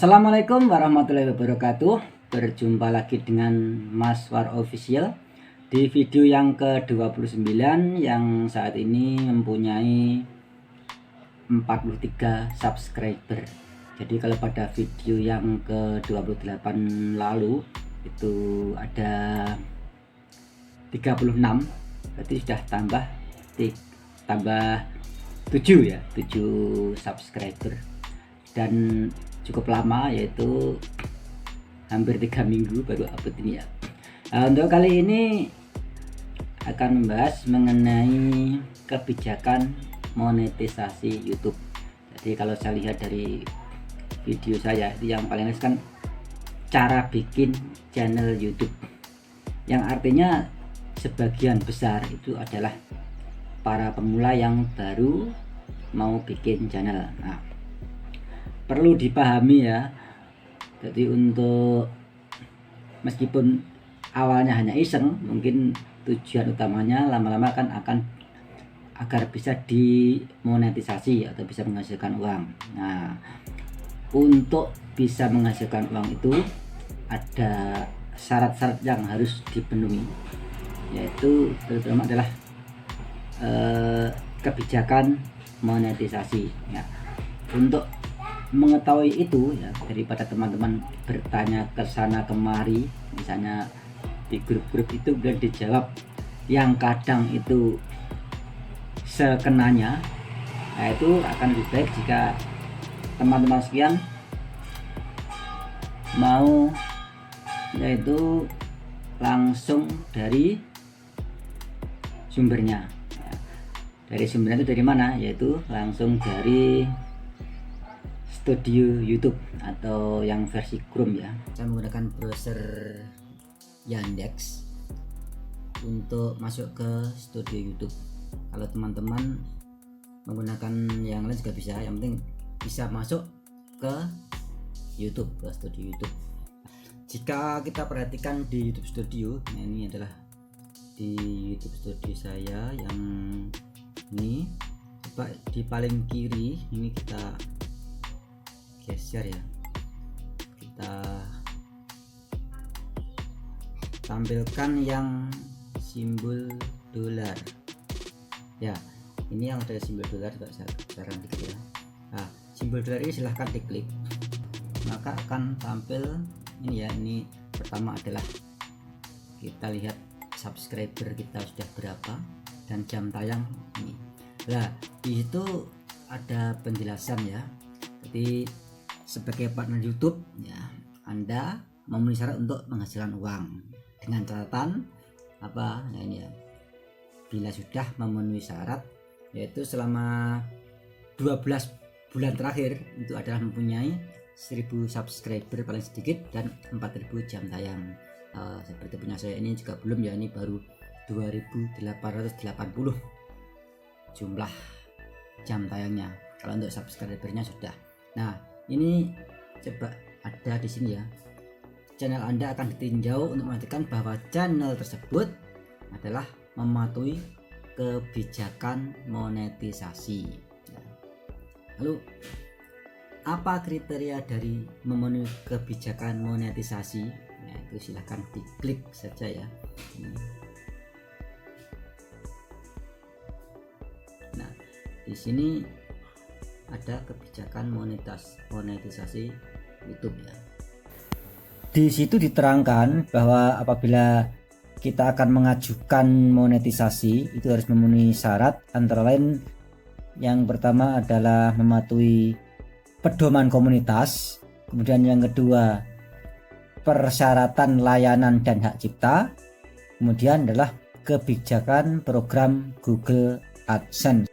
Assalamualaikum warahmatullahi wabarakatuh. Berjumpa lagi dengan Mas War Official di video yang ke-29 yang saat ini mempunyai 43 subscriber. Jadi kalau pada video yang ke-28 lalu itu ada 36, berarti sudah tambah 7 ya, 7 subscriber. Dan cukup lama, yaitu hampir 3 minggu baru upload ini ya. Untuk kali ini akan membahas mengenai kebijakan monetisasi YouTube. Jadi kalau saya lihat dari video saya itu yang paling kan cara bikin channel YouTube, yang artinya sebagian besar itu adalah para pemula yang baru mau bikin channel. Nah, perlu dipahami ya, jadi untuk meskipun awalnya hanya iseng, mungkin tujuan utamanya lama-lama akan agar bisa dimonetisasi atau bisa menghasilkan uang. Nah, untuk bisa menghasilkan uang itu ada syarat-syarat yang harus dipenuhi, yaitu terutama adalah kebijakan monetisasi ya. Untuk mengetahui itu ya, daripada teman-teman bertanya ke sana kemari, misalnya di grup-grup itu dan dijawab yang kadang itu sekenanya, nah itu akan lebih baik jika teman-teman sekian mau yaitu langsung dari sumbernya. Dari sumbernya itu dari mana? Yaitu langsung dari studio YouTube atau yang versi Chrome ya. Saya menggunakan browser Yandex untuk masuk ke studio YouTube. Kalau teman-teman menggunakan yang lain juga bisa, yang penting bisa masuk ke YouTube, ke studio YouTube. Jika kita perhatikan di YouTube Studio, nah ini adalah di YouTube Studio saya yang ini, coba di paling kiri ini kita geser ya, kita tampilkan yang simbol dolar ya. Ini yang ada simbol dolar, coba sekarang dikit ya. Nah, simbol dolar ini silahkan diklik, maka akan tampil ini ya. Ini pertama adalah kita lihat subscriber kita sudah berapa dan jam tayang ini. Nah, di situ ada penjelasan ya. Jadi sebagai partner YouTube ya, Anda memenuhi syarat untuk menghasilkan uang dengan catatan apa ya, ini ya. Bila sudah memenuhi syarat, yaitu selama 12 bulan terakhir itu adalah mempunyai 1000 subscriber paling sedikit dan 4000 jam tayang. Seperti punya saya ini juga belum ya, ini baru 2880 jumlah jam tayangnya. Kalau untuk subscribernya sudah. Nah, ini coba ada di sini ya. Channel Anda akan ditinjau untuk memastikan bahwa channel tersebut adalah mematuhi kebijakan monetisasi. Lalu apa kriteria dari memenuhi kebijakan monetisasi? Nah, itu silahkan diklik saja ya. Nah, di sini ada kebijakan monetisasi YouTube ya. Di situ diterangkan bahwa apabila kita akan mengajukan monetisasi itu harus memenuhi syarat, antara lain yang pertama adalah mematuhi pedoman komunitas, kemudian yang kedua persyaratan layanan dan hak cipta, kemudian adalah kebijakan program Google AdSense.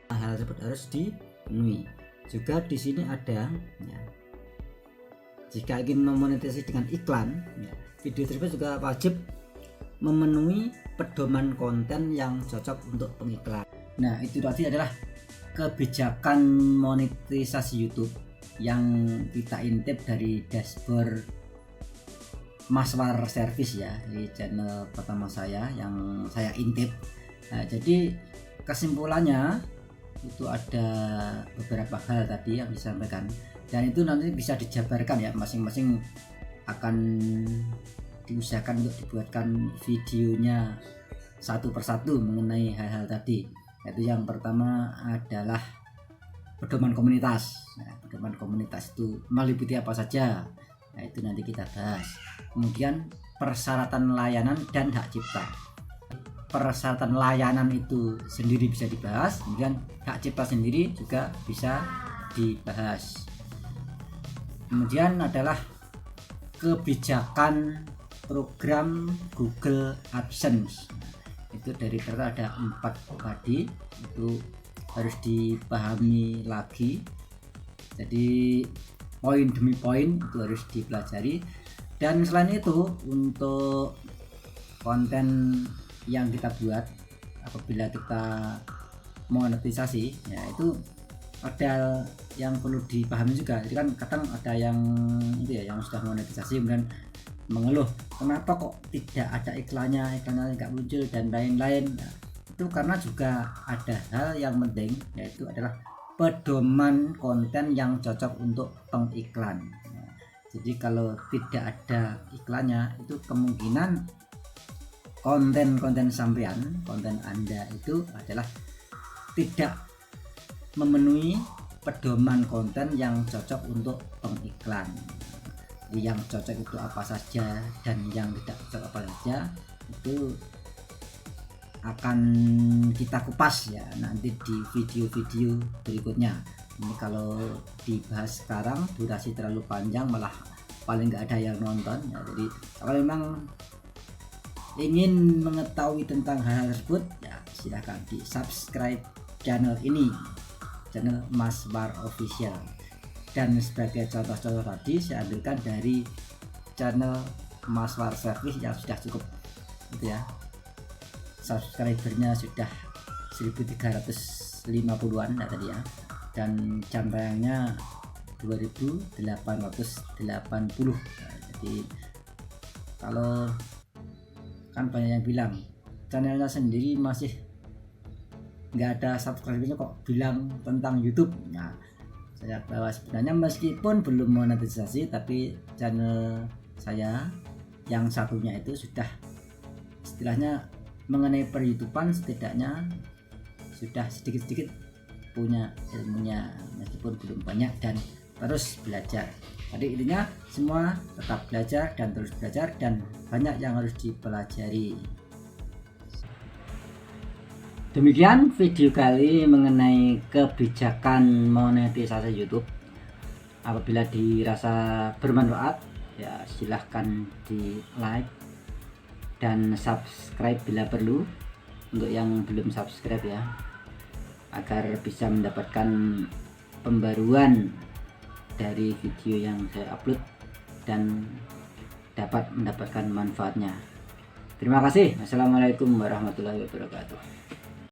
Hal tersebut harus dipenuhi. Juga di sini ada ya, jika ingin memonetisasi dengan iklan ya, video tersebut juga wajib memenuhi pedoman konten yang cocok untuk pengiklan. Nah, itu tadi adalah kebijakan monetisasi YouTube yang kita intip dari dashboard Mas War Service ya, di channel pertama saya yang saya intip. Nah, jadi kesimpulannya itu ada beberapa hal tadi yang disampaikan, dan itu nanti bisa dijabarkan ya, masing-masing akan diusahakan untuk dibuatkan videonya satu persatu mengenai hal-hal tadi. Yaitu yang pertama adalah pedoman komunitas. Nah, pedoman komunitas itu meliputi apa saja? Nah, itu nanti kita bahas. Kemudian persyaratan layanan dan hak cipta. Persyaratan layanan itu sendiri bisa dibahas, kemudian hak cipta sendiri juga bisa dibahas. Kemudian adalah kebijakan program Google AdSense. Itu dari total ada 4 tadi, itu harus dipahami lagi. Jadi poin demi poin itu harus dipelajari. Dan selain itu, untuk konten yang kita buat apabila kita monetisasi, ya itu ada yang perlu dipahami juga. Jadi kan kadang ada yang itu ya, yang sudah monetisasi kemudian mengeluh kenapa kok tidak ada iklannya nggak muncul dan lain-lain. Nah, itu karena juga ada hal yang penting, yaitu adalah pedoman konten yang cocok untuk pengiklan. Nah, jadi kalau tidak ada iklannya, itu kemungkinan konten sampean, konten Anda itu adalah tidak memenuhi pedoman konten yang cocok untuk pengiklan. Yang cocok itu apa saja dan yang tidak cocok apa saja, itu akan kita kupas ya nanti di video-video berikutnya. Ini kalau dibahas sekarang durasi terlalu panjang, malah paling nggak ada yang nonton ya. Jadi kalau memang ingin mengetahui tentang hal tersebut, ya silahkan di subscribe channel ini, channel Mas War Official. Dan sebagai contoh-contoh tadi saya ambilkan dari channel Mas War Service yang sudah cukup gitu ya, subscribernya sudah 1350-an ya tadi ya, dan jam tayangnya 2880. Nah, jadi kalau kan banyak yang bilang channelnya sendiri masih nggak ada subscribernya kok bilang tentang YouTube. Nah, saya bahwa sebenarnya meskipun belum monetisasi, tapi channel saya yang satunya itu sudah istilahnya mengenai per YouTubean setidaknya sudah sedikit-sedikit punya ilmunya, meskipun belum banyak dan terus belajar. Jadi intinya semua tetap belajar dan terus belajar, dan banyak yang harus dipelajari. Demikian video kali mengenai kebijakan monetisasi YouTube. Apabila dirasa bermanfaat, ya silahkan di like dan subscribe bila perlu, untuk yang belum subscribe ya, agar bisa mendapatkan pembaruan dari video yang saya upload dan dapat mendapatkan manfaatnya. Terima kasih. Assalamualaikum warahmatullahi wabarakatuh.